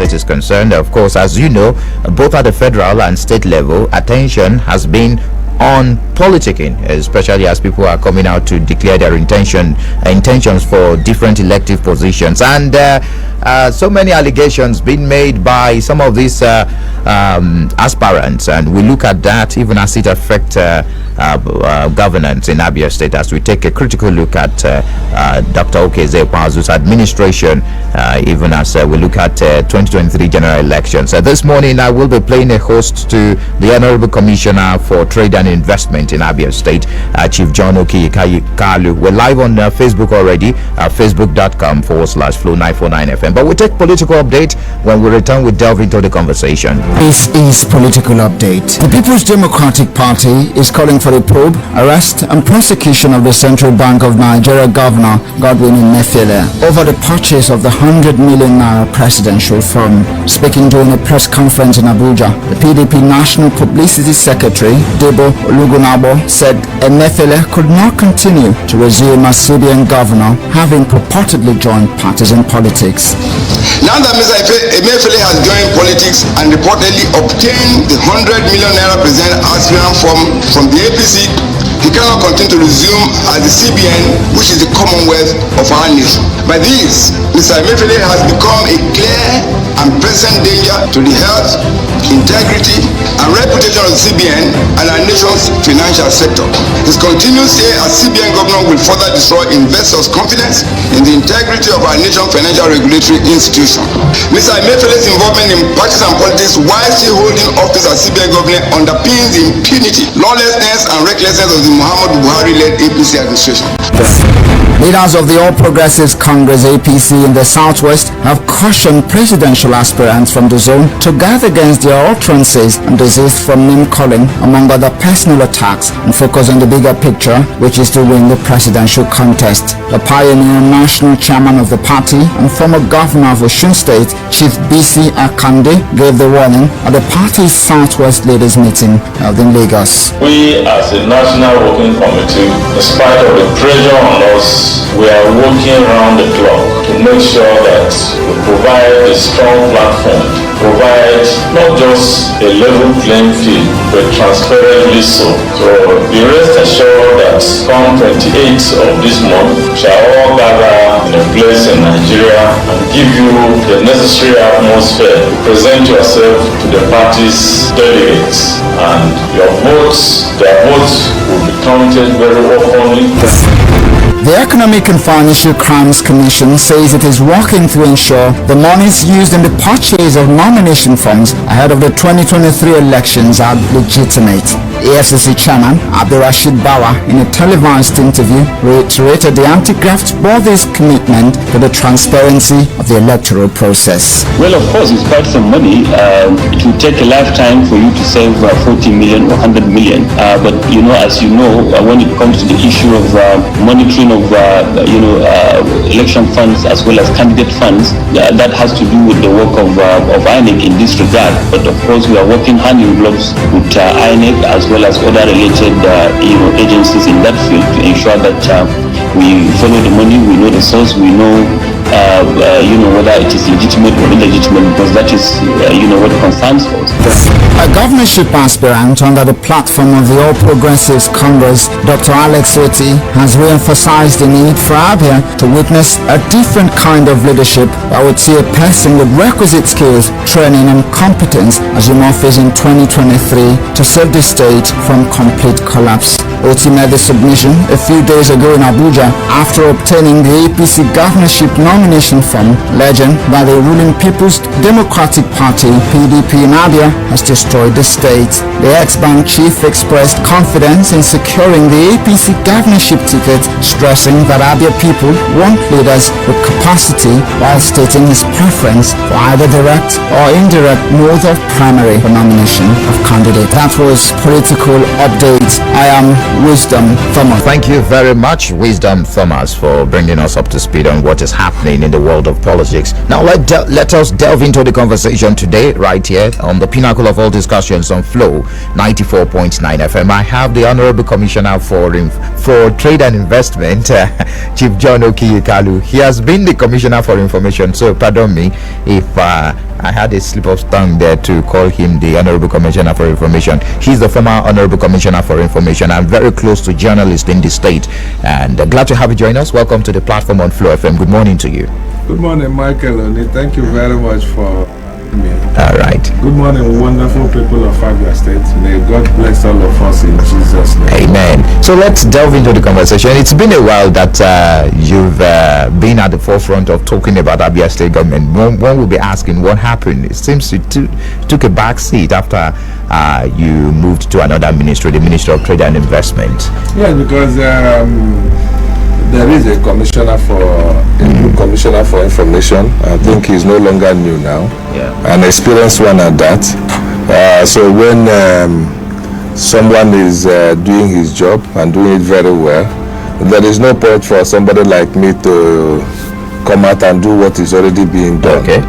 budget is concerned. Of course, as you know, both at the federal and state level, attention has been on politicking, especially as people are coming out to declare their intentions for different elective positions, and so many allegations being made by some of these aspirants, and we look at that even as it affects governance in Abia State, as we take a critical look at Dr. Okeze Pazu's administration, even as we look at 2023 general elections. This morning I will be playing a host to the Honorable Commissioner for Trade and Investment in Abia State, Chief John Okiyikalu. We're live on Facebook already, facebook.com/Flow949FM. But we'll take political update. When we return, we delve into the conversation. This is Political Update. The People's Democratic Party is calling for the probe, arrest and prosecution of the Central Bank of Nigeria Governor Godwin Emefiele over the purchase of the 100 million naira presidential fund. Speaking during a press conference in Abuja, the PDP National Publicity Secretary Debo Olugunabo said Emefiele could not continue to resume as CBN governor, having purportedly joined partisan politics. Now that Mr. Emefiele has joined politics and reportedly obtained the 100 million naira president aspirant from the APC, he cannot continue to resume as the CBN, which is the Commonwealth of our nation. By this, Mr. Emefiele has become a clear and present danger to the health, integrity, and reputation of the CBN and our nation's financial sector. His continued stay as CBN governor will further destroy investors' confidence in the integrity of our nation's financial regulatory institution. Mr. Emefiele's involvement in partisan politics while still holding office as CBN governor underpins the impunity, lawlessness, and recklessness of the Muhammadu Buhari-led APC administration. Leaders of the All Progressives Congress APC in the Southwest have cautioned presidential aspirants from the zone to guard against their utterances and desist from name-calling, among other personal attacks, and focus on the bigger picture, which is to win the presidential contest. The pioneer national chairman of the party and former governor of Osun State, Chief B.C. Akande, gave the warning at the party's Southwest leaders meeting held in Lagos. We as a national working committee, in spite of the pressure on us, we are working around the clock to make sure that we provide a strong platform, provide not just a level playing field, but transparently so. So be rest assured that come 28th of this month, shall all gather in a place in Nigeria and give you the necessary atmosphere to present yourself to the party's delegates, and their votes will be counted very openly. The Economic and Financial Crimes Commission says it is working to ensure the monies used in the purchase of nomination forms ahead of the 2023 elections are legitimate. EFCC Chairman Abdurrashid Bawa, in a televised interview, reiterated the anti-graft body's commitment to the transparency of the electoral process. Well, of course, it's quite some money. It will take a lifetime for you to save 40 million or 100 million. But, as you know, when it comes to the issue of monitoring of, election funds as well as candidate funds, that has to do with the work of INEC in this regard. But, of course, we are working hand in gloves with INEC as well as other related agencies in that field to ensure that we follow the money, we know the source, we know whether it is legitimate or illegitimate, because that is what concerns us. A governorship aspirant under the platform of the All Progressives Congress, Dr. Alex Oti, has re-emphasized the need for Abia to witness a different kind of leadership that would see a person with requisite skills, training and competence assume office in 2023 to save the state from complete collapse. Oti made the submission a few days ago in Abuja after obtaining the APC governorship nomination form, alleging that the ruling People's Democratic Party (PDP) in Abia has destroyed the state. The ex-bank chief expressed confidence in securing the APC governorship ticket, stressing that Abia people want leaders with capacity, while stating his preference for either direct or indirect mode of primary for nomination of candidate. That was Political Update. I am Wisdom Thomas. Thank you very much, Wisdom Thomas, for bringing us up to speed on what is happening in the world of politics. Now let us delve into the conversation today right here on the pinnacle of all discussions on Flow 94.9 FM. I have the Honorable Commissioner for Trade and Investment, Chief John Okiyikalu. He has been the Commissioner for Information, so pardon me if I had a slip of tongue there to call him the Honorable Commissioner for Information. He's the former Honorable Commissioner for Information and very close to journalists in the state. And glad to have you join us. Welcome to the platform on Flow FM. Good morning to you. Good morning, Michael Oni. Thank you very much for me. All right. Good morning, wonderful people of Abia State. May God bless all of us in Jesus' name. Amen. So let's delve into the conversation. It's been a while that you've been at the forefront of talking about Abia State government. One will be asking what happened. It seems you took a back seat after you moved to another ministry, the Ministry of Trade and Investment. Yeah, because there is a commissioner for new commissioner for information. I think he's no longer new now. Yeah. An experienced one at that. So when someone is doing his job and doing it very well, there is no point for somebody like me to come out and do what is already being done. Okay.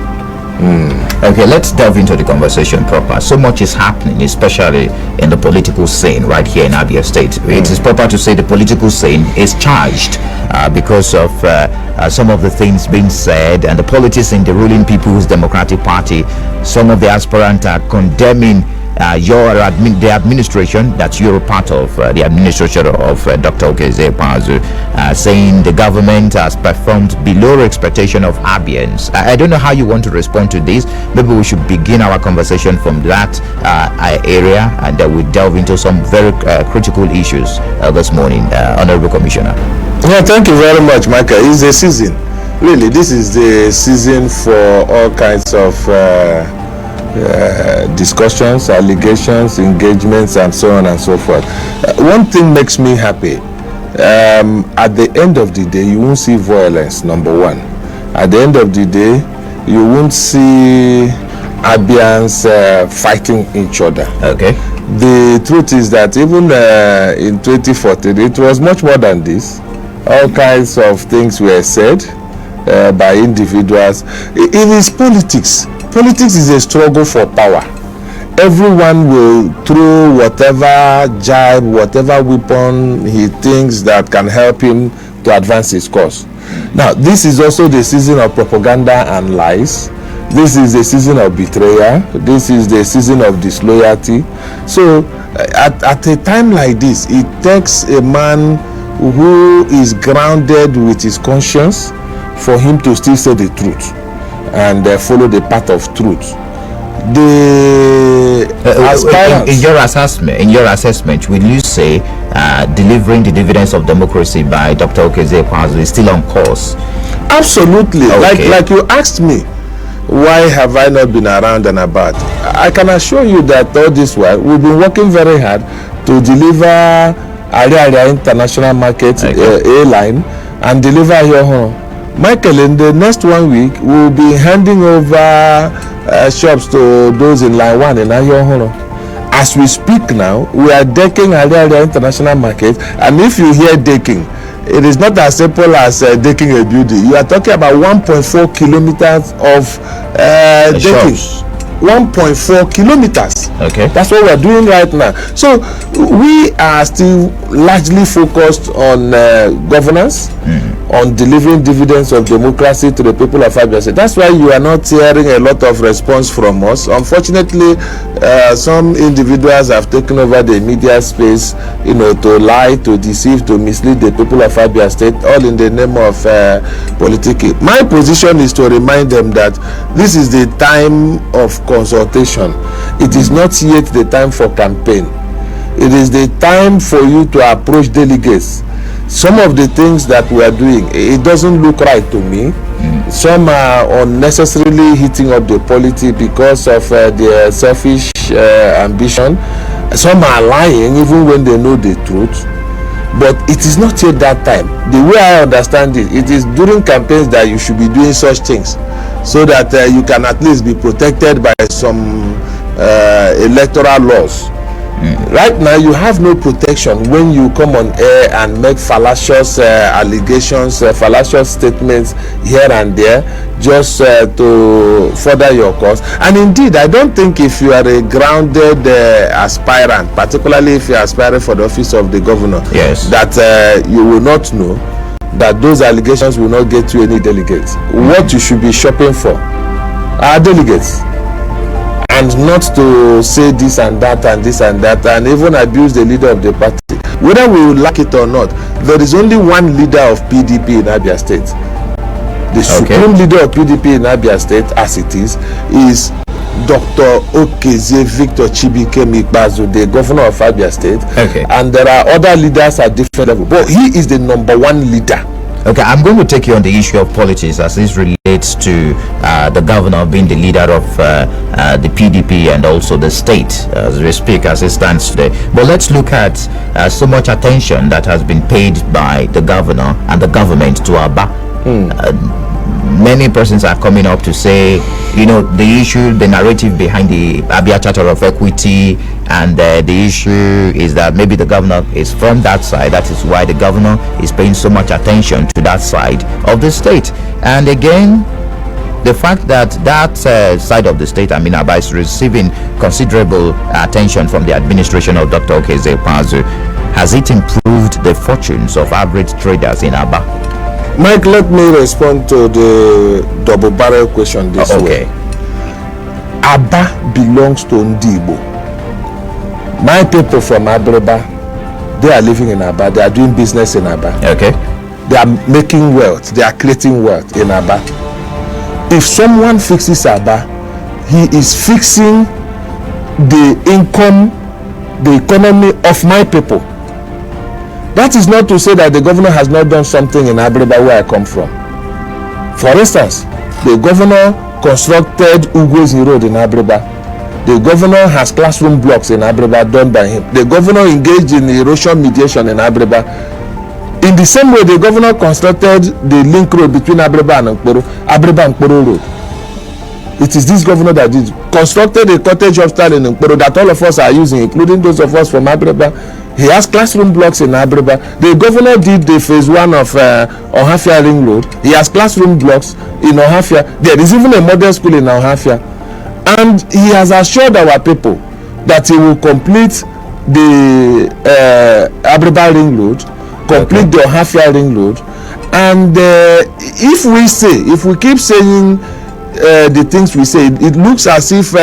Okay, let's delve into the conversation proper. So much is happening, especially in the political scene right here in Abia State. It is proper to say the political scene is charged because of some of the things being said and the politics in the ruling People's Democratic Party. Some of the aspirants are condemning the administration that you're part of, the administration of Dr. Okezie Ikpeazu, saying the government has performed below expectation of Abians. I don't know how you want to respond to this. Maybe we should begin our conversation from that area, and then we delve into some very critical issues this morning, Honorable Commissioner. Yeah, thank you very much, Michael. It's a season. Really, this is the season for all kinds of discussions, allegations, engagements, and so on and so forth. One thing makes me happy. At the end of the day, you won't see violence, number one. At the end of the day, you won't see Abians fighting each other. Okay. The truth is that even in 2014, it was much more than this. All kinds of things were said by individuals. It is politics. Politics is a struggle for power. Everyone will throw whatever jibe, whatever weapon he thinks that can help him to advance his cause. Now, this is also the season of propaganda and lies. This is the season of betrayal. This is the season of disloyalty. So, at a time like this, it takes a man who is grounded with his conscience for him to still say the truth and follow the path of truth. The in your assessment, will you say delivering the dividends of democracy by Dr. Okezie Ikpeazu is still on course? Absolutely. Okay. Like you asked me, why have I not been around and about? I can assure you that all this while we've been working very hard to deliver Aria International Market A-line and deliver here home. Michael, in the next 1 week, we'll be handing over shops to those in line 1 in Ayohoro. As we speak now, we are decking Aria International Market, and if you hear decking, it is not as simple as decking a building. You are talking about 1.4 kilometers of decking. 1.4 kilometers. Okay. That's what we're doing right now. So we are still largely focused on governance, on delivering dividends of democracy to the people of Abia State. That's why you are not hearing a lot of response from us. Unfortunately, some individuals have taken over the media space, to lie, to deceive, to mislead the people of Abia State, all in the name of politics. My position is to remind them that this is the time of consultation. It is not yet the time for campaign. It is the time for you to approach delegates. Some of the things that we are doing, it doesn't look right to me. Some are unnecessarily heating up the polity because of their selfish ambition. Some are lying even when they know the truth. But it is not yet that time. The way I understand it, it is during campaigns that you should be doing such things, so that you can at least be protected by some electoral laws. Right now, you have no protection when you come on air and make fallacious allegations, fallacious statements here and there, just to further your cause. And indeed, I don't think if you are a grounded aspirant, particularly if you are aspiring for the office of the governor, yes, that you will not know that those allegations will not get you any delegates. What you should be shopping for our delegates, and not to say this and that and this and that, and even abuse the leader of the party. Whether we like it or not, there is only one leader of PDP in Abia State. The supreme leader of PDP in Abia State, as it is Dr. Okezie Victor Chibike Mikbazu, the governor of Abia State. And there are other leaders at different levels, but he is the number one leader. Okay, I'm going to take you on the issue of politics as this relates to the governor being the leader of the PDP and also the state as we speak, as it stands today. But let's look at so much attention that has been paid by the governor and the government to Aba. Many persons are coming up to say, you know, the issue, the narrative behind the Abia Charter of Equity, and the issue is that maybe the governor is from that side. That is why the governor is paying so much attention to that side of the state. And again, the fact that that side of the state, I mean, Aba, is receiving considerable attention from the administration of Dr. Okezie Ikpeazu, has it improved the fortunes of average traders in Aba? Mike, let me respond to the double barrel question this way. Aba belongs to Ndibo. My people from Abreba, they are living in Aba. They are doing business in Aba. They are making wealth. They are creating wealth in Aba. If someone fixes Aba, he is fixing the income, the economy of my people. That is not to say that the governor has not done something in Abreba, where I come from. For instance, the governor constructed Ugozi Road in Abreba. The governor has classroom blocks in Abreba done by him. The governor engaged in erosion mediation in Abreba. In the same way, the governor constructed the link road between Abreba and Nkporo Road. It is this governor that did constructed a cottage hostel in Nkporo that all of us are using, including those of us from Abreba. He has classroom blocks in Abreba. The governor did the phase 1 of Ohafia Ring Road. He has classroom blocks in Ohafia. There is even a model school in Ohafia. And he has assured our people that he will complete the Abreba Ring Road, complete the Ohafia Ring Road. And if we keep saying the things we say, it looks as if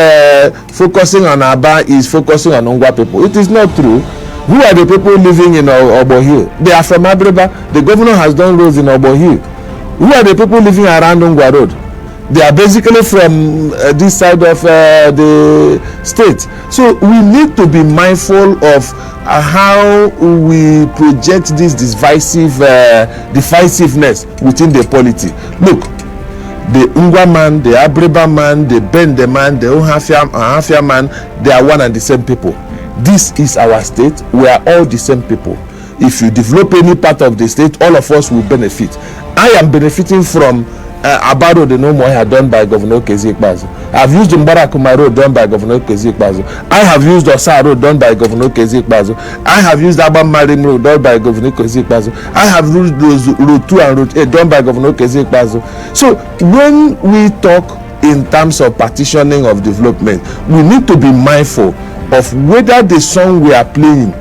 focusing on Aba is focusing on Ongwa people. It is not true. Who are the people living in Obo Hill? They are from Abreba. The governor has done roads in Obo Hill. Who are the people living around Ongwa Road? They are basically from this side of the state. So we need to be mindful of how we project this divisiveness within the polity. Look, the Ungwa man, the Abreba man, the Bende man, the Ohafia man, they are one and the same people. This is our state. We are all the same people. If you develop any part of the state, all of us will benefit. I am benefiting from Abaro the Nomoya done by Governor Okezie Ikpeazu. I have used Mbarakuma Road done by Governor Okezie Ikpeazu. I have used Osa Road done by Governor Okezie Ikpeazu. I have used Abamarim Road done by Governor Okezie Ikpeazu. I have used Road 2 and Road 8 done by Governor Okezie Ikpeazu. So when we talk in terms of partitioning of development, we need to be mindful of whether the song we are playing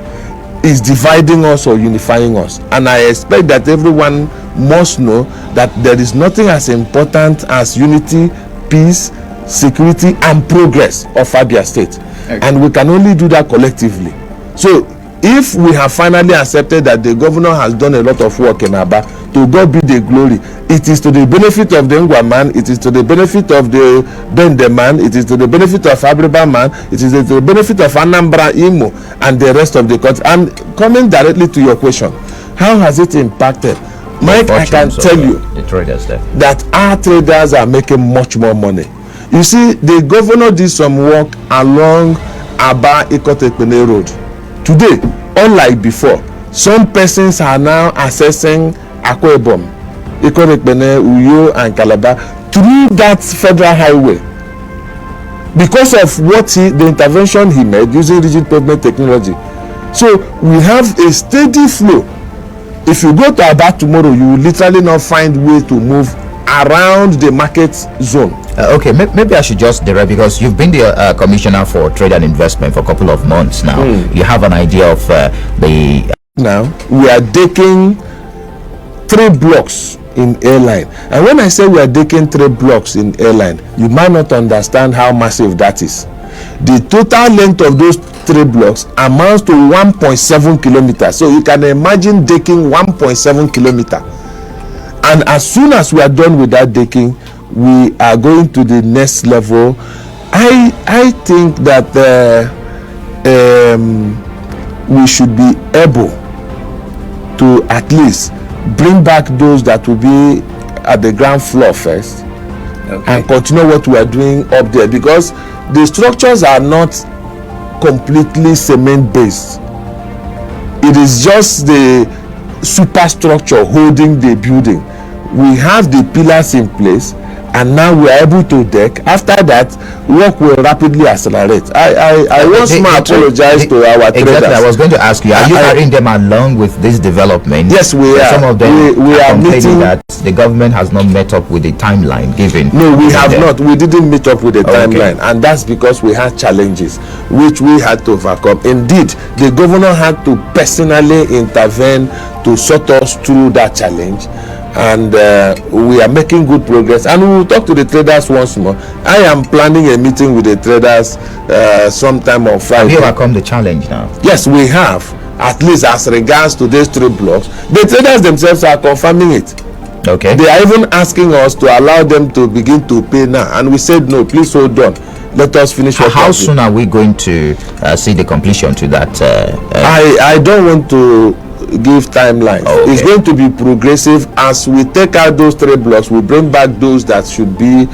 is dividing us or unifying us. And I expect that everyone must know that there is nothing as important as unity, peace, security and progress of Abia State. And we can only do that collectively. So if we have finally accepted that the governor has done a lot of work in Aba, to God be the glory. It is to the benefit of the Ngwa man, it is to the benefit of the Bende man, it is to the benefit of Abreba man, it is to the benefit of Anambra, Imo and the rest of the country. And coming directly to your question, how has it impacted? Mike, I can tell you that our traders are making much more money. You see, the governor did some work along Aba Ikotekpene Road. Today, unlike before, some persons are now accessing Akwa Ibom, Ikotekpene, Uyo and Calabar through that federal highway because of the intervention he made using rigid pavement technology. So we have a steady flow. If you go to Aba tomorrow, you will literally not find way to move around the market zone. Okay, maybe I should just direct, because you've been the commissioner for trade and investment for a couple of months now. You have an idea of the... Now, we are taking 3 blocks in airline. And when I say we are taking 3 blocks in airline, you might not understand how massive that is. The total length of those 3 blocks amounts to 1.7 kilometers. So you can imagine decking 1.7 kilometers. And as soon as we are done with that decking, we are going to the next level. I think that we should be able to at least bring back those that will be at the ground floor first, and continue what we are doing up there, because the structures are not completely cement based. It is just the superstructure holding the building. We have the pillars in place, and now we are able to deck. After that, work will rapidly accelerate. I once more apologize to our traders. Exactly, I was going to ask you, are you carrying them along with this development? Yes, we are. Some of them we are complaining that the government has not met up with the timeline given. No, we have not. We didn't meet up with the timeline, and that's because we had challenges which we had to overcome. Indeed, the governor had to personally intervene to sort us through that challenge. And we are making good progress, and we will talk to the traders once more. I am planning a meeting with the traders sometime on Friday. Have you overcome the challenge now? Yes, we have, at least as regards to these 3 blocks. The traders themselves are confirming it. Okay. They are even asking us to allow them to begin to pay now, and we said no, please hold on, let us finish. How soon are we going to see the completion to that? I don't want to give timelines. It's going to be progressive. As we take out those 3 blocks, we bring back those that should be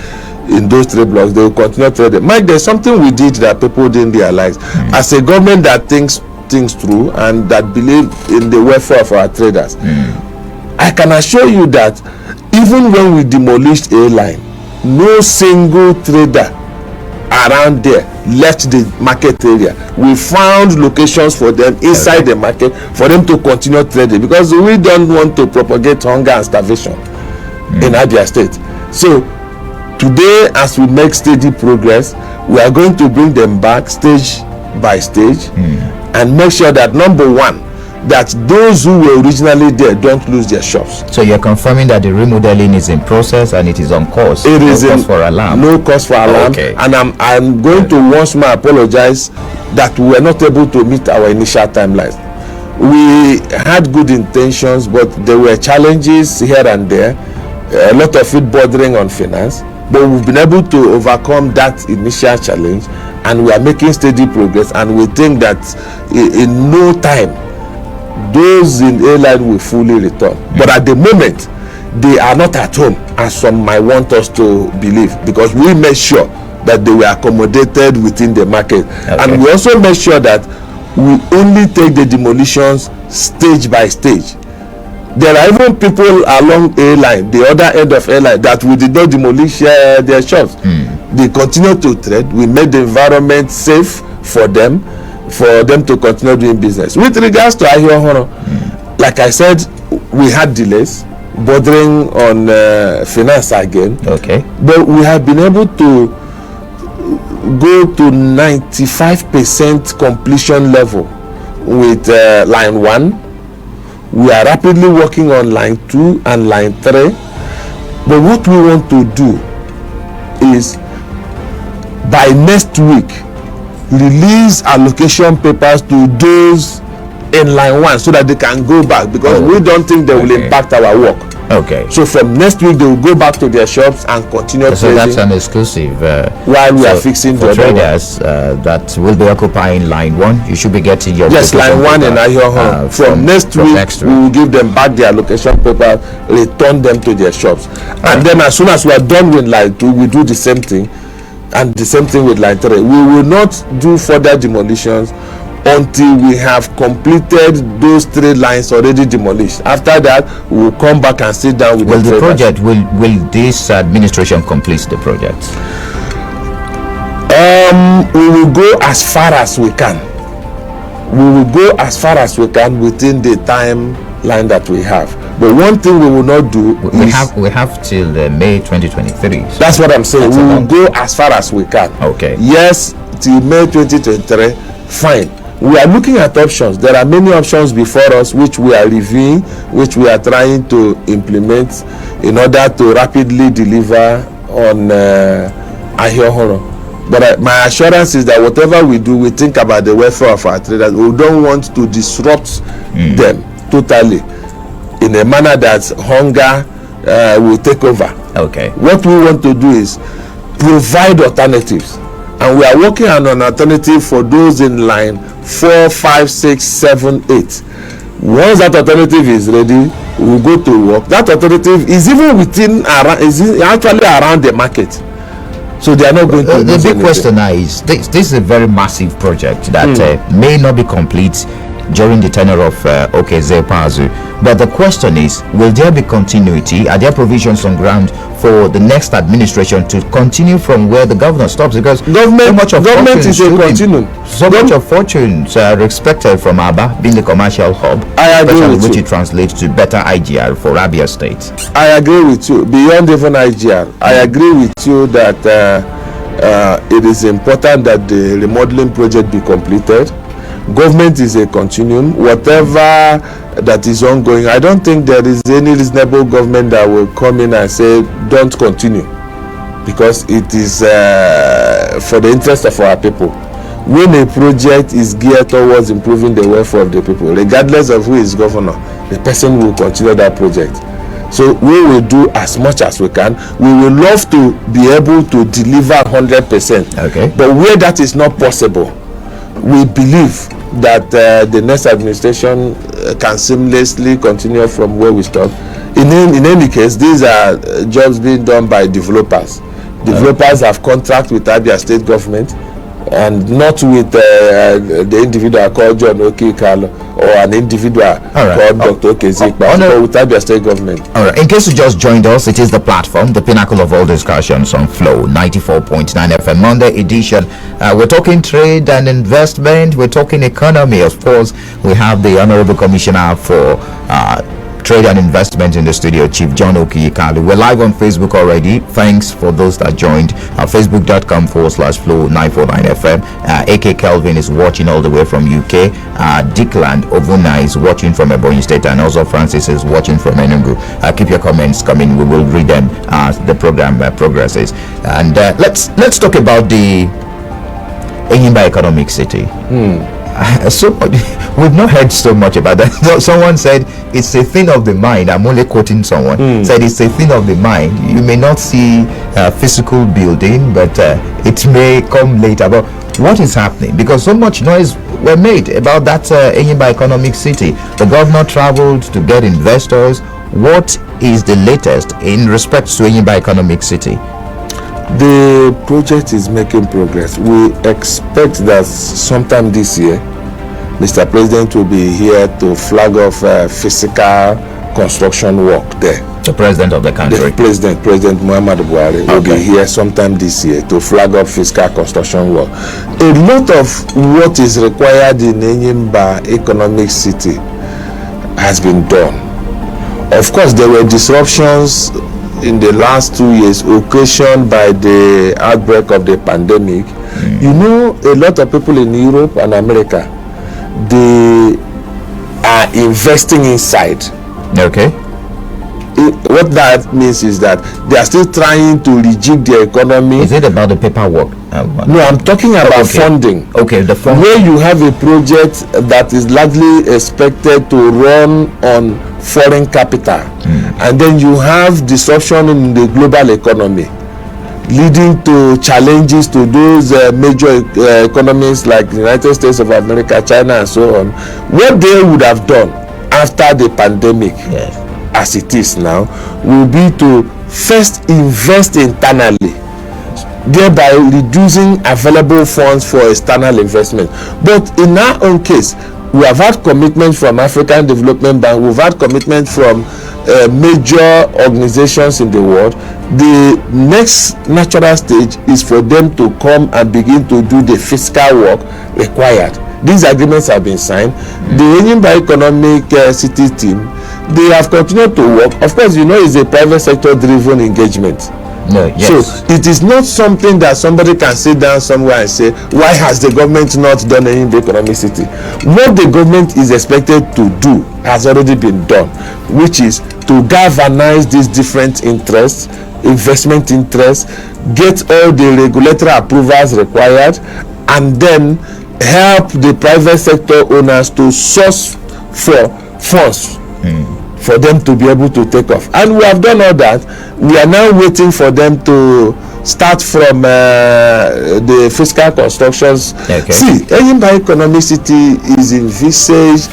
in those 3 blocks. They will continue trading. Mike, there's something we did that people didn't realize. As a government that thinks things through and that believe in the welfare of our traders, I can assure you that even when we demolished a line, no single trader around there left the market area. We found locations for them inside the market for them to continue trading, because we don't want to propagate hunger and starvation in Abia State. So today, as we make steady progress, we are going to bring them back stage by stage and make sure that, number one, that those who were originally there don't lose their shops. So you're confirming that the remodeling is in process and it is on course. It is cause for alarm. No cause for alarm. And I'm going to once more apologize that we were not able to meet our initial timelines. We had good intentions, but there were challenges here and there, a lot of it bordering on finance, but we've been able to overcome that initial challenge, and we are making steady progress, and we think that in no time those in airline will fully return. But at the moment, they are not at home, as some might want us to believe, because we made sure that they were accommodated within the market. And we also made sure that we only take the demolitions stage by stage. There are even people along airline, the other end of airline, that we did not demolish their shops. They continue to trade. We made the environment safe for them to continue doing business. With regards to Ahiohoro, like I said, we had delays bordering on finance again. But we have been able to go to 95% completion level with line 1. We are rapidly working on line 2 and line 3. But what we want to do is, by next week, release allocation papers to those in line 1 so that they can go back, because we don't think they will impact our work. So from next week, they will go back to their shops and continue trading. So that's an exclusive. While we are fixing for the traders that will be occupying line 1, you should be getting your line 1 in Ahiohoro. From next week, we will give them back their allocation paper, return them to their shops, and then as soon as we are done with line 2, we do the same thing. And the same thing with line 3. We will not do further demolitions until we have completed those 3 lines already demolished. After that, we will come back and sit down with the project. Will this administration complete the project? We will go as far as we can. We will go as far as we can within the timeline that we have. But one thing we will not do we have till May 2023. So that's what I'm saying. We will go as far as we can. Okay. Yes, till May 2023, fine. we are looking at options. There are many options before us which we are reviewing, which we are trying to implement in order to rapidly deliver on Ahiohoro. But my assurance is that whatever we do, we think about the welfare of our traders. We don't want to disrupt them totally in a manner that hunger will take over. Okay. What we want to do is provide alternatives, and we are working on an alternative for those in line 4, 5, 6, 7, 8. Once that alternative is ready, we will go to work. That alternative is even actually around the market. So they are not going to. The big question now is this is a very massive project that may not be complete during the tenure of Okezie Ikpeazu. But the question is, will there be continuity? Are there provisions on ground for the next administration to continue from where the governor stops? Because government is a continuum. So much of fortunes are expected from Aba being the commercial hub, I agree with which you. it translates to better IGR for Abia State. I agree with you. Beyond even IGR, I agree with you that it is important that the remodeling project be completed. Government is a continuum. Whatever that is ongoing, I don't think there is any reasonable government that will come in and say don't continue, because it is for the interest of our people. When a project is geared towards improving the welfare of the people, regardless of who is governor, the person will continue that project. So we will do as much as we can. We will love to be able to deliver 100%. Okay. But where that is not possible, we believe that the next administration can seamlessly continue from where we stop. In any case, these are jobs being done by developers. Developers have contract with Abia State government, and not with the individual called John Okikalo or an individual called Dr. Okezie Ikpeazu, but with Abia State government. All right. In case you just joined us, it is the platform, the pinnacle of all discussions on Flow 94.9 FM Monday edition. We're talking trade and investment. We're talking economy. Of course, we have the Honorable Commissioner for Trade and Investment in the studio, Chief John Okiyikalu. We're live on Facebook already. Thanks for those that joined. Facebook.com/Flow949FM. AK Kelvin is watching all the way from UK. Dickland Ovuna is watching from Ebonyi State, and also Francis is watching from Enugu. Keep your comments coming. We will read them as the program progresses. And let's talk about the Enyimba Economic City. So we've not heard so much about that. Someone said it's a thing of the mind. I'm only quoting someone. Said it's a thing of the mind. You may not see physical building, but it may come later. But what is happening? Because so much noise were made about that Enyimba Economic City. The governor traveled to get investors. What is the latest in respect to Enyimba Economic City? The project is making progress. We expect that sometime this year, Mr. President will be here to flag off physical construction work there. The president of the country. The President Muhammadu Buhari will be here sometime this year to flag up physical construction work. A lot of what is required in Enyimba Economic City has been done. Of course, there were disruptions in the last 2 years occasioned by the outbreak of the pandemic. You know, a lot of people in Europe and America, they are investing inside. Okay. What that means is that they are still trying to rejig the economy. Is it about the paperwork? No, I'm talking about funding. Okay, the funding. Where you have a project that is largely expected to run on foreign capital, and then you have disruption in the global economy, leading to challenges to those major economies like the United States of America, China, and so on. What they would have done after the pandemic, as it is now, will be to first invest internally, thereby reducing available funds for external investment. But in our own case, we have had commitment from African Development Bank, we've had commitment from major organizations in the world. The next natural stage is for them to come and begin to do the fiscal work required. These agreements have been signed. The Enyimba Economic City team, they have continued to work. Of course, you know, it's a private sector driven engagement. No, yes. So it is not something that somebody can sit down somewhere and say, why has the government not done any in the economicity? What the government is expected to do has already been done, which is to galvanize these different interests, investment interests, get all the regulatory approvals required, and then help the private sector owners to source for funds for them to be able to take off. And we have done all that. We are now waiting for them to start from the fiscal constructions. Okay. See, Enyimba Economicity is envisaged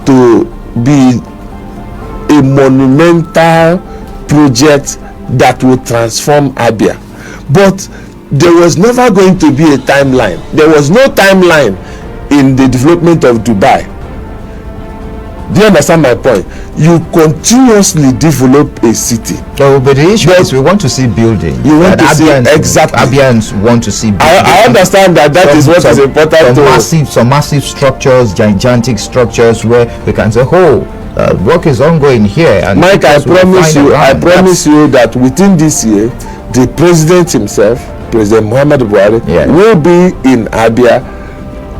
to be a monumental project that will transform Abia. But there was never going to be a timeline. There was no timeline in the development of Dubai. Do you understand my point? You continuously develop a city. So, but the issue is we want to see building. You want to Abians, see exactly. Abians want to see building. I understand that is what is important to some massive structures, gigantic structures where we can say, oh, work is ongoing here. And Mike, I promise you that within this year, the president himself, President Muhammadu Buhari, will be in Abia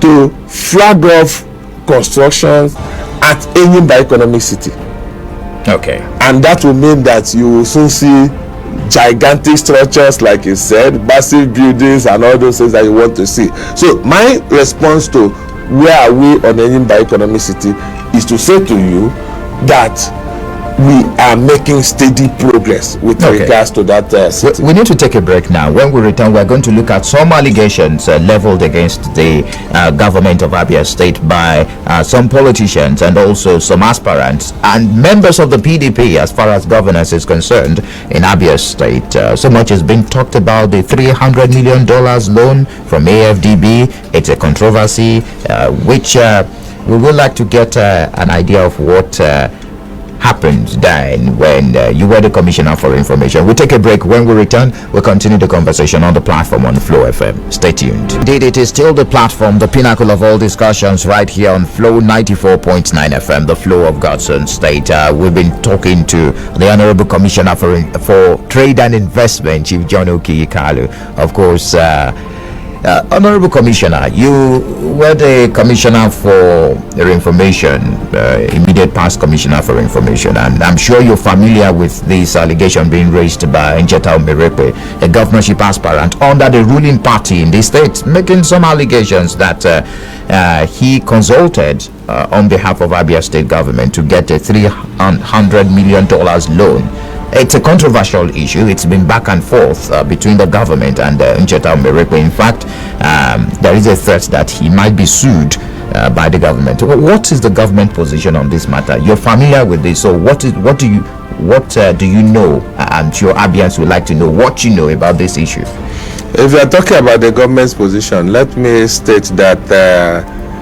to flag off constructions at Enyimba Economicity. Okay. And that will mean that you will soon see gigantic structures, like you said, massive buildings and all those things that you want to see. So my response to where are we on Enyimba Economicity is to say to you that we are making steady progress with regards to that city. We need to take a break now. When we return, we're going to look at some allegations leveled against the government of Abia State by some politicians and also some aspirants and members of the PDP as far as governance is concerned in Abia State. So much has been talked about the $300 million loan from AFDB. It's a controversy which we would like to get an idea of what happened then when you were the Commissioner for Information. We'll take a break. When we return, we'll continue the conversation on the platform on Flow FM. Stay tuned. Indeed, it is still the platform, the pinnacle of all discussions right here on Flow 94.9 FM, the Flow of God's own state. We've been talking to the Honorable Commissioner for Trade and Investment, Chief John Okiyikalu. Of course, Honorable Commissioner, you were the Commissioner for Information, immediate past Commissioner for Information, and I'm sure you're familiar with this allegation being raised by Njeta Omerekpe, a governorship aspirant under the ruling party in the state, making some allegations that he consulted on behalf of Abia State government to get a $300 million loan. It's a controversial issue. It's been back and forth between the government and Njeta Omerekpe. In fact, there is a threat that he might be sued by the government. What is the government position on this matter? You're familiar with this, so what do you know? I'm sure Abians would like to know what you know about this issue. If you are talking about the government's position, let me state that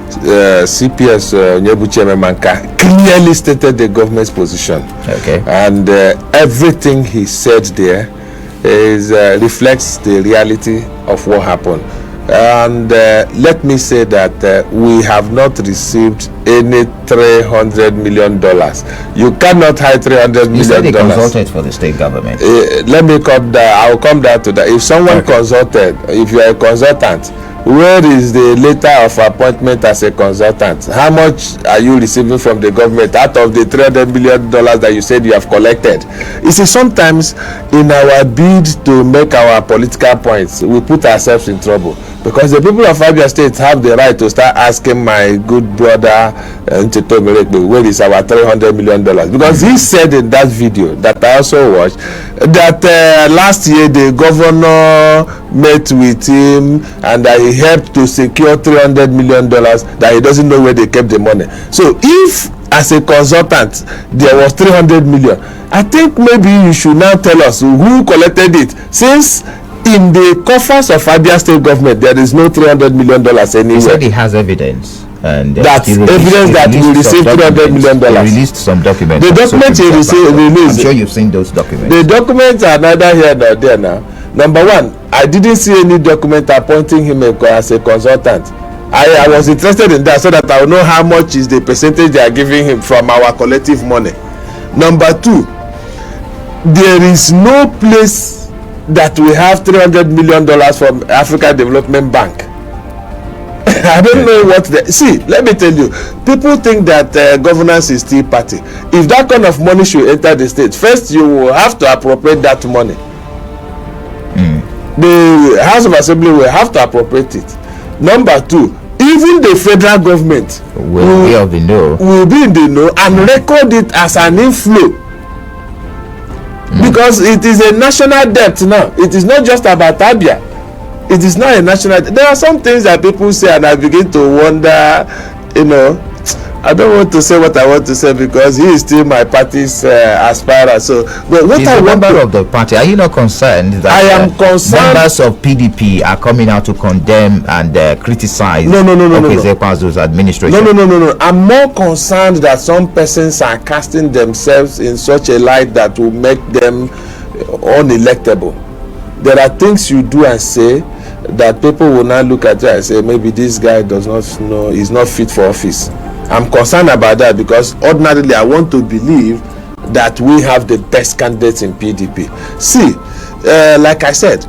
CPS Nyebuchi Ememanka clearly stated the government's position. Okay. And everything he said there reflects the reality of what happened. And let me say that we have not received any $300 million. You cannot hide $300 million. You said they consulted for the state government. Let me come there. I'll come down to that. If someone consulted, if you are a consultant, where is the letter of appointment as a consultant? How much are you receiving from the government out of the $300 million that you said you have collected? You see, sometimes in our bid to make our political points, we put ourselves in trouble, because the people of Abia State have the right to start asking my good brother Njeta Omerekpe, where is our $300 million? Because he said in that video that I also watched that last year the governor met with him and he helped to secure $300 million that he doesn't know where they kept the money. So if as a consultant there was 300 million, I think maybe you should now tell us who collected it, since in the coffers of Abia State government there is no $300 million anywhere. He said he has evidence. And that's evidence that he received $300 million. He released some documents. The documents he released, I'm sure you've seen those documents. The documents are neither here nor there now. Number one, I didn't see any document appointing him as a consultant. I was interested in that so that I will know how much is the percentage they are giving him from our collective money. Number two, there is no place that we have $300 million from Africa Development Bank. I don't know what see, let me tell you, people think that governance is still party. If that kind of money should enter the state, first you will have to appropriate that money. The House of Assembly will have to appropriate it. Number two, even the federal government will be in the know and record it as an inflow. Because it is a national debt now. It is not just about Abia. It is not a national debt. There are some things that people say and I begin to wonder, I don't want to say what I want to say because he is still my party's aspirant. So, but what he's a member of the party. Are you not concerned that I am concerned members of PDP are coming out to condemn and criticize Okeze-Ikpeazu's administration? No. I'm more concerned that some persons are casting themselves in such a light that will make them unelectable. There are things you do and say that people will now look at you and say maybe this guy does not know, is not fit for office. I'm concerned about that because ordinarily I want to believe that we have the best candidates in PDP. See, like I said,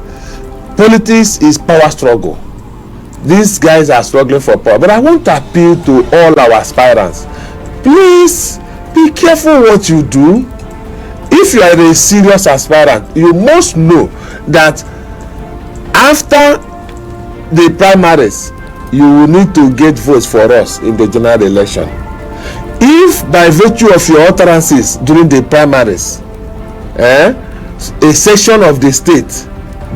politics is power struggle. These guys are struggling for power, but I want to appeal to all our aspirants. Please be careful what you do. If you are a serious aspirant, you must know that after the primaries, you will need to get votes for us in the general election. If by virtue of your utterances during the primaries, a section of the state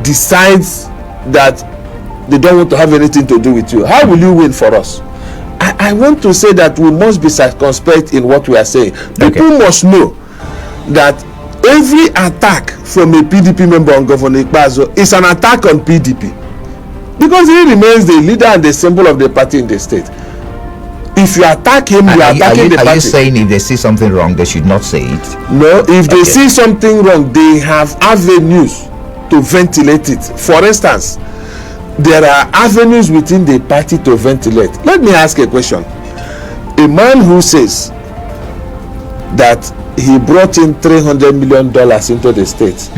decides that they don't want to have anything to do with you, how will you win for us? I want to say that we must be circumspect in what we are saying. People must know that every attack from a PDP member on Governor Ikpeazu is an attack on PDP. Because he remains the leader and the symbol of the party in the state. If you attack him, you are attacking the party. Are you saying if they see something wrong, they should not say it? No, if they see something wrong, they have avenues to ventilate it. For instance, there are avenues within the party to ventilate. Let me ask a question. A man who says that he brought in $300 million into the state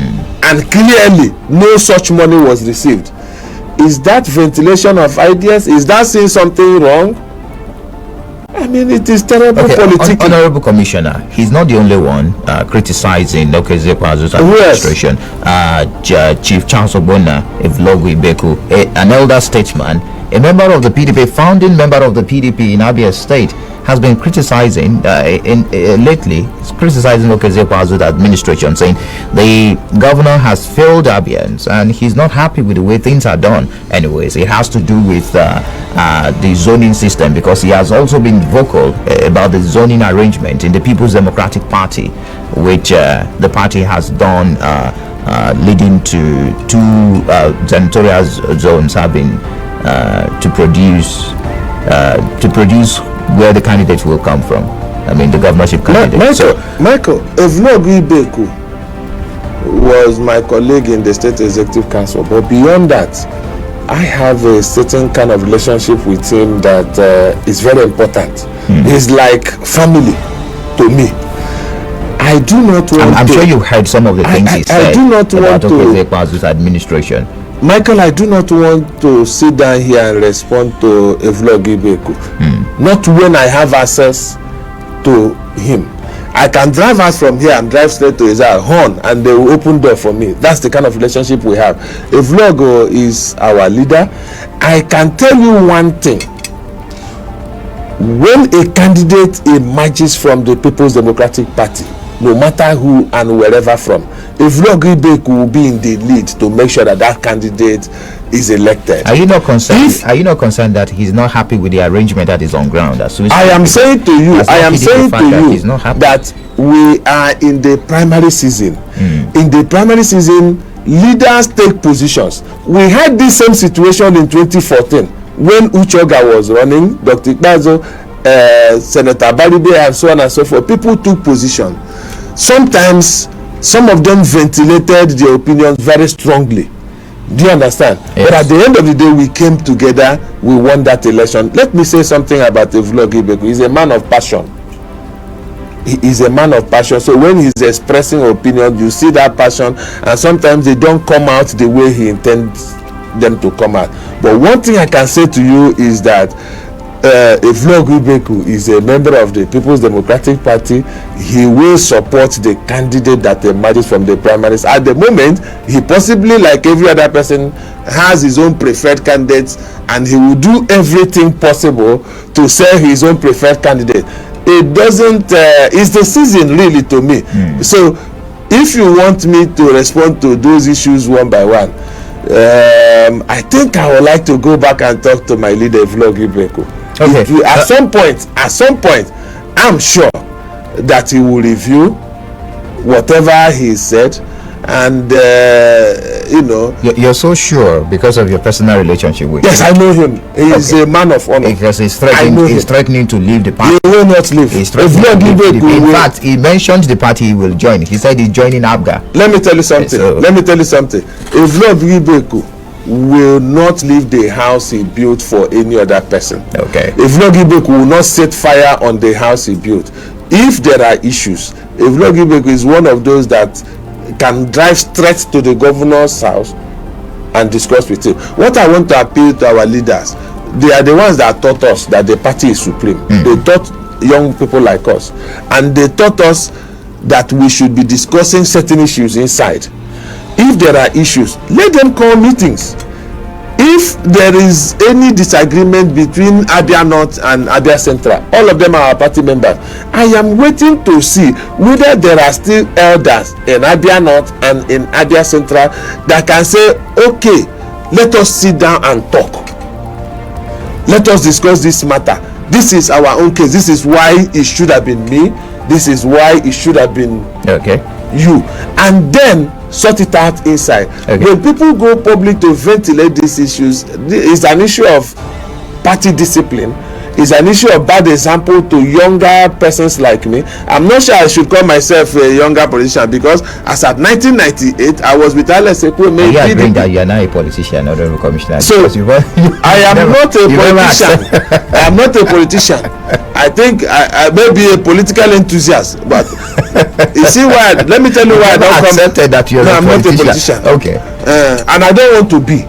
and clearly no such money was received, is that ventilation of ideas? Is that saying something wrong? I mean, it is terrible politics. Honorable Commissioner, he's not the only one criticizing Okeze-Ikpeazu's administration. Chief Charles Ogbonna, Evulogu Ibeku, an elder statesman, a member of the PDP, founding member of the PDP in Abia State, has been criticizing lately, criticizing Okeze-Ikpeazu's administration, saying the governor has failed Abians and he's not happy with the way things are done. Anyways, it has to do with the zoning system, because he has also been vocal about the zoning arrangement in the People's Democratic Party, which the party has done, leading to two senatorial zones having to produce where the candidates will come from. I mean, the governorship candidate. Michael, Evulogu Ibeku was my colleague in the State Executive Council, but beyond that, I have a certain kind of relationship with him that is very important. He's like family to me. I do not want I'm sure you've heard some of the things he said. I do not about want Okeze-Ikpeazu's administration. Michael, I do not want to sit down here and respond to Evulogu Ibeku. Not when I have access to him. I can drive out from here and drive straight to his horn and they will open door for me. That's the kind of relationship we have. Evulogu is our leader. I can tell you one thing. When a candidate emerges from the People's Democratic Party, no matter who and wherever from, Evulogu Ibeku will be in the lead to make sure that that candidate is elected. Are you not concerned? Are you not concerned that he's not happy with the arrangement that is on ground? I am saying to you that we are in the primary season. In the primary season, leaders take positions. We had this same situation in 2014 when Uchoga was running, Dr. Ikpeazu, Senator Baribe, and so on and so forth. People took position. Sometimes some of them ventilated their opinions very strongly. Do you understand? Yes. But at the end of the day, we came together, we won that election. Let me say something about Evulogu Ibeku. He's a man of passion. he is a man of passion. So when he's expressing opinion, you see that passion, and sometimes they don't come out the way he intends them to come out. But one thing I can say to you is that Evulogu is a member of the People's Democratic Party. He will support the candidate that emerges from the primaries. At the moment, he possibly, like every other person, has his own preferred candidates, and he will do everything possible to sell his own preferred candidate. It doesn't, it's the season really to me. So if you want me to respond to those issues one by one, I think I would like to go back and talk to my leader, Evulogu. Okay. At some point, I'm sure that he will review whatever he said, and you're so sure because of your personal relationship with yes, him. I know him. He's a man of honor. Because he's threatening to leave the party. He will not leave. He's threatening to leave. In fact, he mentioned the party he will join. He said he's joining ABGA. Let me tell you something. Evulogu will not leave the house he built for any other person. Okay. Evulogu will not set fire on the house he built. If there are issues, Evulogu is one of those that can drive straight to the governor's house and discuss with him. What I want to appeal to our leaders, they are the ones that taught us that the party is supreme. They taught young people like us, and they taught us that we should be discussing certain issues inside. If there are issues, let them call meetings. If there is any disagreement between Abia North and Abia Central, all of them are our party members. I am waiting to see whether there are still elders in Abia North and in Abia Central that can say, okay, let us sit down and talk. Let us discuss this matter. This is our own case. This is why it should have been me. This is why it should have been you. And then sort it out inside. When people go public to ventilate these issues, it's an issue of party discipline. It's an issue of bad example to younger persons like me. I'm not sure I should call myself a younger politician, because as at 1998 I was with Alex Ekwueme. You are that you are now a politician, not a commissioner. So I am not a politician. I am not a politician. I think I may be a political enthusiast, but you see why? Let me tell you why I don't accepted that you're I'm not a politician. Okay. And I don't want to be.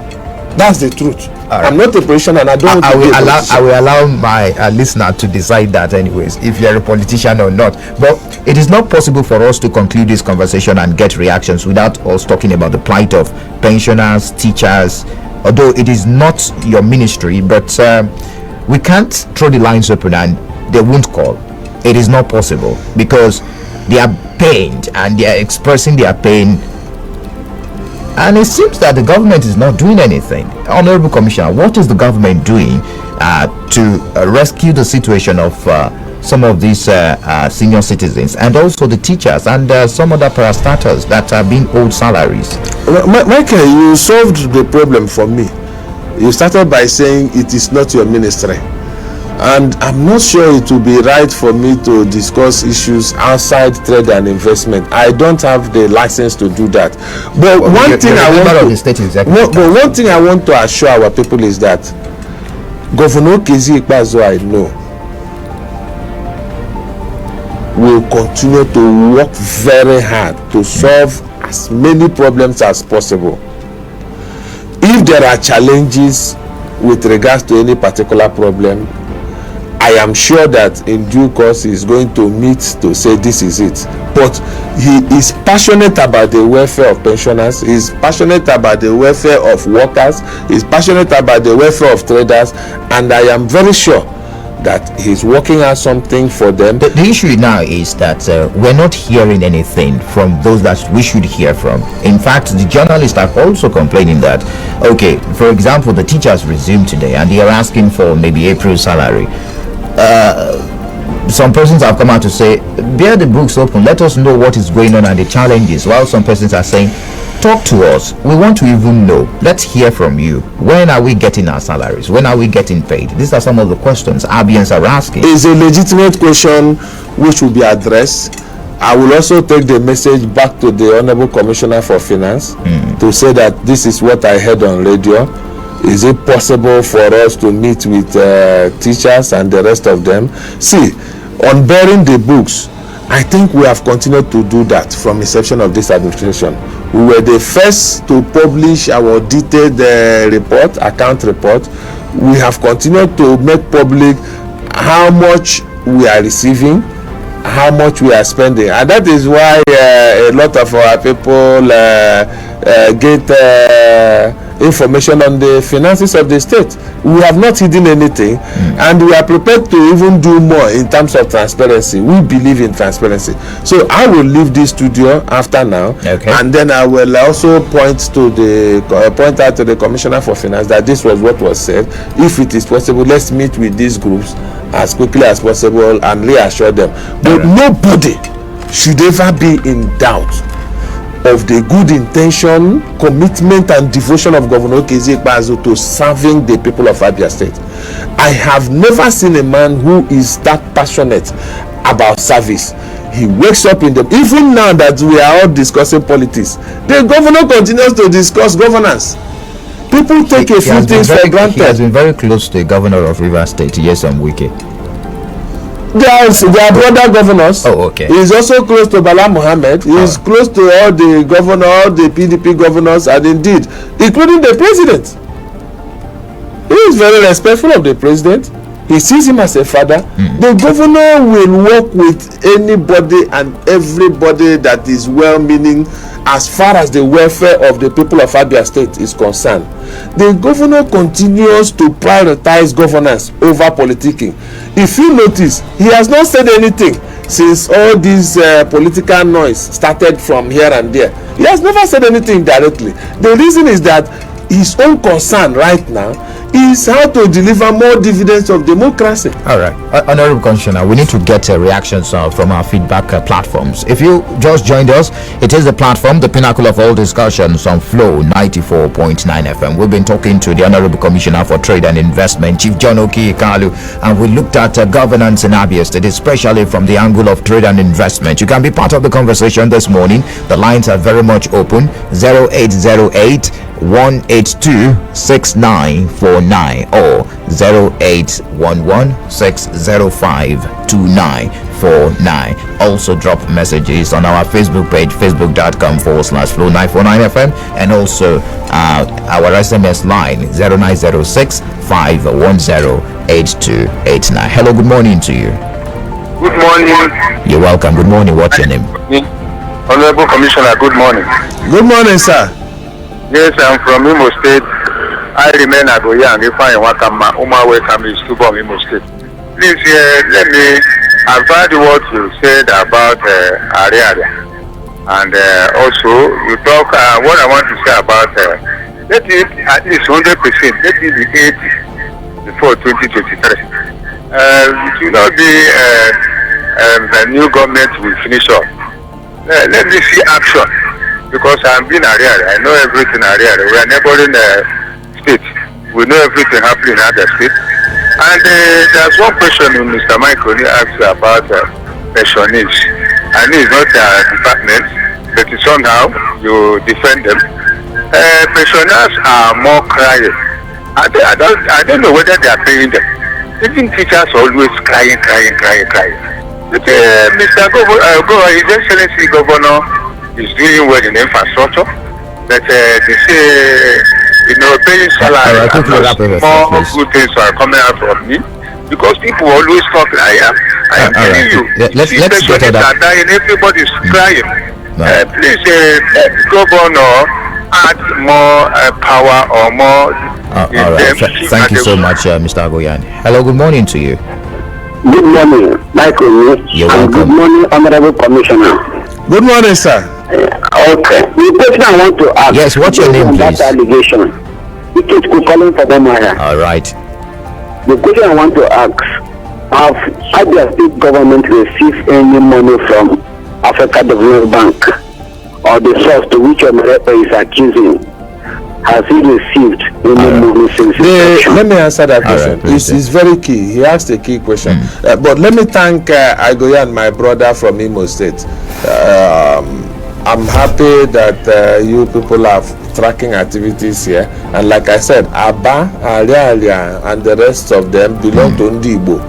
That's the truth. Right. I'm not a politician, and I don't want to be a politician. I will allow my listener to decide that anyways, if you're a politician or not. But it is not possible for us to conclude this conversation and get reactions without us talking about the plight of pensioners, teachers. Although it is not your ministry, but we can't throw the lines open and they won't call. It is not possible, because they are pained and they are expressing their pain, and it seems that the government is not doing anything. Honorable Commissioner, what is the government doing to rescue the situation of some of these senior citizens, and also the teachers and some other parastatals that are being owed salaries? Michael, you solved the problem for me. You started by saying it is not your ministry, and I'm not sure it will be right for me to discuss issues outside trade and investment. I don't have the license to do that. But one thing I want to assure our people is that Governor Kezi Ikpeazu, I know, will continue to work very hard to solve as many problems as possible. If there are challenges with regards to any particular problem, I am sure that in due course he is going to meet to say this is it. But he is passionate about the welfare of pensioners. He is passionate about the welfare of workers. He is passionate about the welfare of traders, and I am very sure that he's working out something for them. The issue now is that we're not hearing anything from those that we should hear from. In fact, the journalists are also complaining that, okay, for example, the teachers resumed today and they are asking for maybe April salary. Some persons have come out to say, bear the books open, let us know what is going on and the challenges, while some persons are saying, talk to us, we want to even know, let's hear from you. When are we getting our salaries? When are we getting paid? These are some of the questions Abians are asking. It's a legitimate question which will be addressed. I will also take the message back to the Honorable Commissioner for Finance to say that this is what I heard on radio. Is it possible for us to meet with teachers and the rest of them? See, on bearing the books, I think we have continued to do that from inception of this administration. We were the first to publish our detailed account report. We have continued to make public how much we are receiving, how much we are spending, and that is why a lot of our people get information on the finances of the state. We have not hidden anything, and we are prepared to even do more in terms of transparency. We believe in transparency. So I will leave this studio after now, and then I will also point out to the Commissioner for Finance that this was what was said. If it is possible, let's meet with these groups as quickly as possible and reassure them. But nobody should ever be in doubt of the good intention, commitment and devotion of Governor Okezie Ikpeazu to serving the people of Abia State. I have never seen a man who is that passionate about service. He wakes up in the, even now that we are all discussing politics, the governor continues to discuss governance. People take a few things for granted. He has been very close to the governor of Rivers State, Nyesom Wike. They are brother governors. Oh, okay. He is also close to Bala Mohammed. He is close to all the governors, all the PDP governors, and indeed, including the president. He is very respectful of the president. He sees him as a father. The governor will work with anybody and everybody that is well-meaning as far as the welfare of the people of Abia State is concerned. The governor continues to prioritize governance over politicking. If you notice, he has not said anything since all this political noise started from here and there. He has never said anything directly. The reason is that his own concern right now is how to deliver more dividends of democracy. All right, Honorable Commissioner, we need to get reactions from our feedback platforms. If you just joined us, it is the platform, the pinnacle of all discussions on Flow 94.9 FM. We've been talking to the Honorable Commissioner for Trade and Investment, Chief John Okikalu, and we looked at governance in Abia State, especially from the angle of trade and investment. You can be part of the conversation this morning. The lines are very much open. 0808 182 6949 or 0811 605 2949. Also drop messages on our Facebook page, facebook.com/flow949fm, and also our SMS line 0906 510 8289. Hello, good morning to you. Good morning. You're welcome. Good morning. What's your name? Honorable Commissioner, good morning. Good morning, sir. Yes, I'm from Imo State. I remain Agoya and Ifeanyi Wakama. Uma welcome is Tubom, Imo State. Please, let me, I've heard what you said about area. And also, you talk, what I want to say about, let it at least 100%, let it be 80 before 2023. It will not be the new government will finish up. Let me see action. Because I've been area, I know everything area. We are neighboring states. We know everything happening in other states. And there's one question Mr. Michael asked about pensioners. I know it's not a department, but somehow you defend them. Pensioners are more crying. I don't know whether they are paying them. Even teachers are always crying. But Mr. His Excellency Governor is doing well in infrastructure, but they say, paying salary and more good things are coming out from me, because people always talk like I am telling you, let's get to that. Are dying, everybody's crying. Please, Governor, add more power or more. All right. Thank you so much, Mr. Agoyan. Hello, good morning to you. Good morning, Michael. You're welcome. Good morning, Honorable Commissioner. Good morning, sir. Okay. The question I want to ask. Yes, what's your name, please? That allegation. It is calling for Bomaya. All right. The question I want to ask: have Abia State government received any money from Africa Development Bank, or the source to which America is accusing? Has he received any money since his election? Let me answer that question. Right, it's very key. He asked a key question. But let me thank Agoyan, my brother from Imo State. I'm happy that you people are tracking activities here. And like I said, Aba, Alia, and the rest of them belong to Ndibo.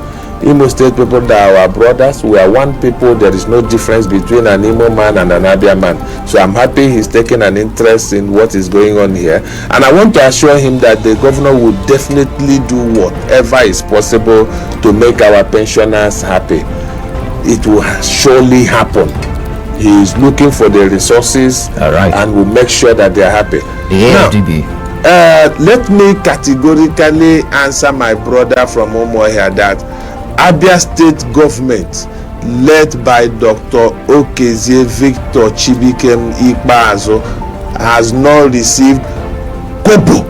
Imo State people that are our brothers. We are one people. There is no difference between an Imo man and an Abia man. So I'm happy he's taking an interest in what is going on here. And I want to assure him that the governor will definitely do whatever is possible to make our pensioners happy. It will surely happen. He is looking for the resources, and will make sure that they are happy. Yeah, now, let me categorically answer my brother from Omohia that Abia State government, led by Dr. Okezie Victor Chibikem Ikpeazu, has not received kobo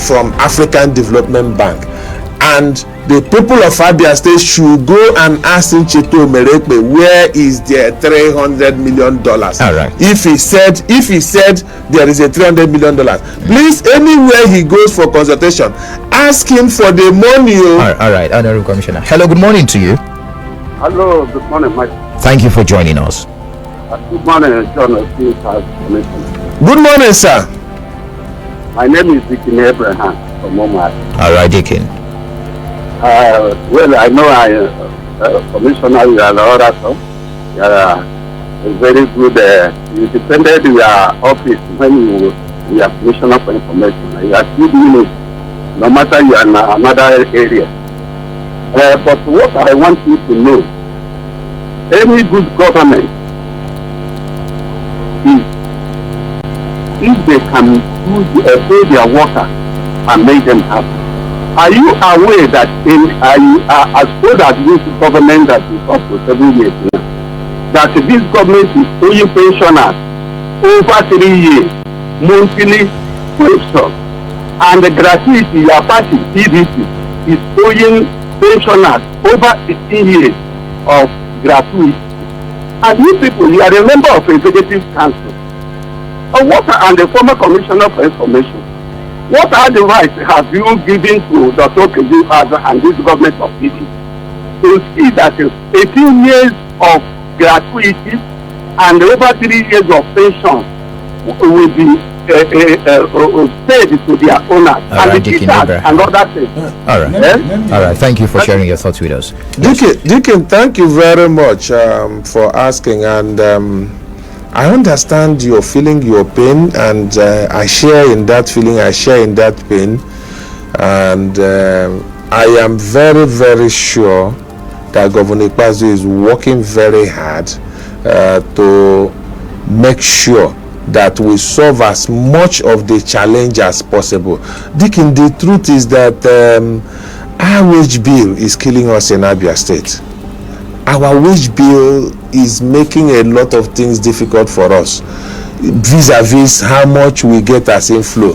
from African Development Bank, and the people of Abia State should go and ask Ncheto Omerekpe where is their $300 million. If he said there is a $300 million, please, anywhere he goes for consultation, ask him for the money. All right, Honorable Commissioner. Hello, good morning to you. Hello, good morning, Mike. Thank you for joining us. Good morning, John. Good morning, sir. My name is Dikin Abraham from Omar. All right, Dikin. Well, I know Commissioner, you are the orator. You are a very good. You defended your office when you are Commissioner for Information. You are still doing it, no matter you are in another area. But what I want you to know, any good government is if they can pay their workers and make them happy. Are you aware that as old as this government that is up to 7 years now, that this government is paying pensioners over 3 years, monthly pension, and the gratuity, your party, PDP, is paying pensioners over 15 years of gratuity. And you people, you are a member of Executive Council, and the former Commissioner for Information. What advice have you given to Dr. Okezie and this government of PDP to see that 18 years of gratuity and over 3 years of pension will be paid to their owners and the teachers and other things? All right. Thank you for sharing your thoughts with us. Dikin, thank you very much for asking, and I understand your feeling, your pain, and I share in that feeling, I share in that pain, and I am very, very sure that Governor Ikpeazu is working very hard to make sure that we solve as much of the challenge as possible. Dikin, the truth is that our wage bill is killing us in Abia State. Our wage bill is making a lot of things difficult for us vis-a-vis how much we get as inflow.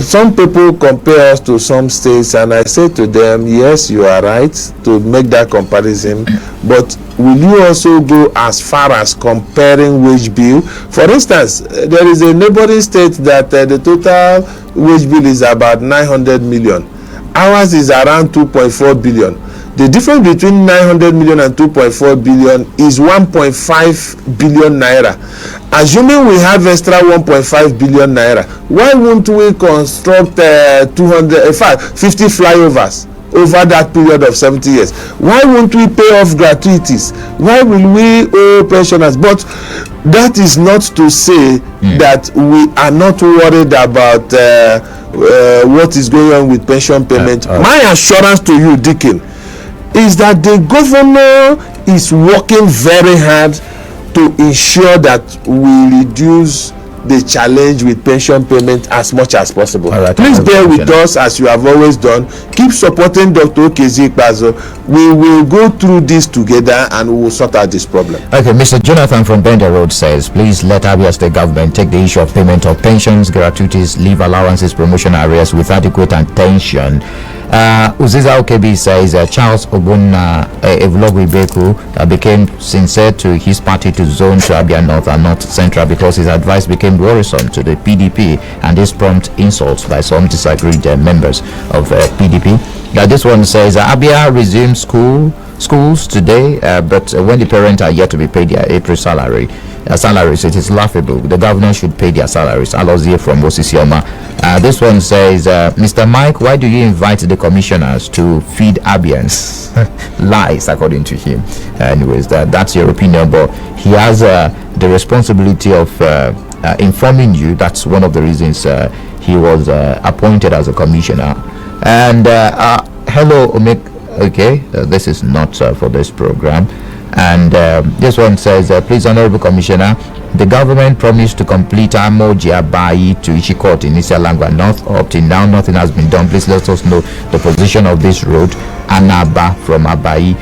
Some people compare us to some states, and I say to them, yes, you are right to make that comparison, but will you also go as far as comparing wage bill? For instance, there is a neighboring state that the total wage bill is about 900 million. Ours is around 2.4 billion. The difference between 900 million and 2.4 billion is 1.5 billion naira. Assuming we have extra 1.5 billion naira, why won't we construct 50 flyovers over that period of 70 years? Why won't we pay off gratuities? Why will we owe pensioners? But that is not to say that we are not worried about what is going on with pension payment. My assurance to you, Dikin, is that the governor is working very hard to ensure that we reduce the challenge with pension payment as much as possible. Please bear with us as you have always done. Keep supporting Dr. Okezie Ikpeazu. We will go through this together and we will sort out this problem. Okay, Mr. Jonathan from Bender Road says, please let Abia State government take the issue of payment of pensions, gratuities, leave allowances, promotion areas with adequate attention. Uziza Okebi says Charles Ogbonna Evulogu became sincere to his party to zone to Abia North and North Central because his advice became worrisome to the PDP, and this prompt insults by some disagreed members of PDP. This one says Abia resumes schools today, but when the parents are yet to be paid their April salary, salaries. It is laughable. The governor should pay their salaries. Alozie from Osisioma. This one says, Mr. Mike, why do you invite the commissioners to feed Abians? Lies, according to him. Anyways, that's your opinion, but he has the responsibility of informing you. That's one of the reasons he was appointed as a commissioner. And hello, Omek. Okay, this is not for this program. And this one says, please, Honorable Commissioner, the government promised to complete Amoji Abai to Ishikot in Isialangwa North. Up till now, nothing has been done. Please let us know the position of this road. Anaba from Abai.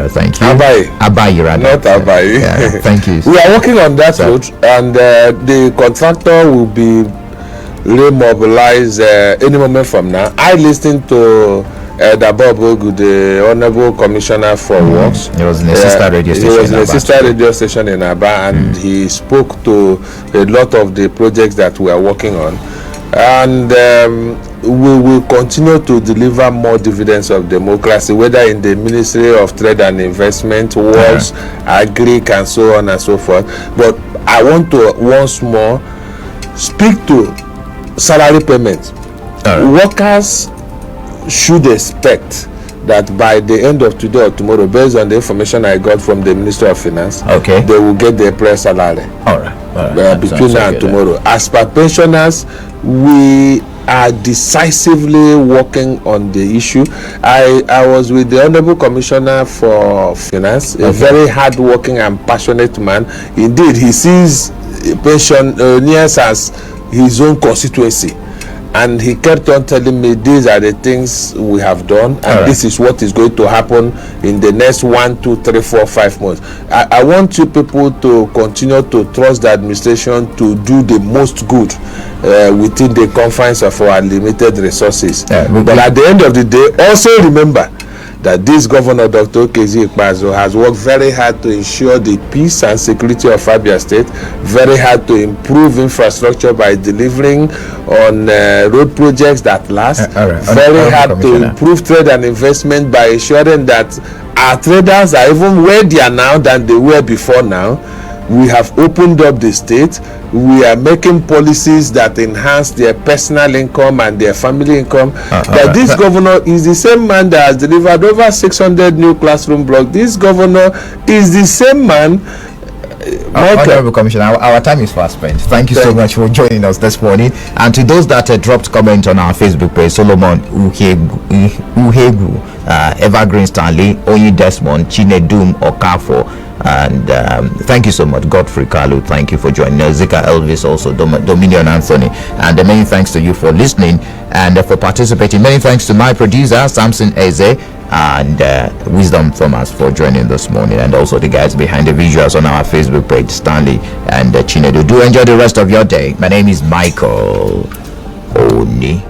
Thank you. Abai, rather. Not Abai. Thank you. We are working on that road, and the contractor will be remobilized any moment from now. I listened to Evulogu, the Honorable Commissioner for Works. He was in a sister radio station. He was in a sister radio station in Aba, and he spoke to a lot of the projects that we are working on. And we will continue to deliver more dividends of democracy, whether in the Ministry of Trade and Investment, Works, Agric, and so on and so forth. But I want to once more speak to salary payments. Workers should expect that by the end of today or tomorrow, based on the information I got from the Minister of Finance, they will get their press salary. Between now and tomorrow. As per pensioners, we are decisively working on the issue. I was with the Honorable Commissioner for Finance, a very hard-working and passionate man. Indeed, he sees pensioners as his own constituency. And he kept on telling me, these are the things we have done, and this is what is going to happen in the next 1, 2, 3, 4, 5 months. I want you people to continue to trust the administration to do the most good within the confines of our limited resources. But at the end of the day, also remember that this governor, Dr. Okezi Ikpeazu, has worked very hard to ensure the peace and security of Abia State, very hard to improve infrastructure by delivering on road projects that last, very hard to improve trade and investment by ensuring that our traders are even where they are now than they were before now. We have opened up the state. We are making policies that enhance their personal income and their family income. But this governor is the same man that has delivered over 600 new classroom blocks. This governor is the same man. Honorable Commissioner, our time is fast spent. Thank you so much for joining us this morning. And to those that dropped comment on our Facebook page, Solomon Uhegu, Evergreen Stanley, Oyi Desmond, Chinedum Okafo, and thank you so much. Godfrey Kalu, thank you for joining us. Zika Elvis, also Dominion Anthony, and many thanks to you for listening and for participating. Many thanks to my producer Samson Eze and Wisdom Thomas for joining this morning, and also the guys behind the visuals on our Facebook page, Stanley and Chinedu. Do enjoy the rest of your day. My name is Michael Oni.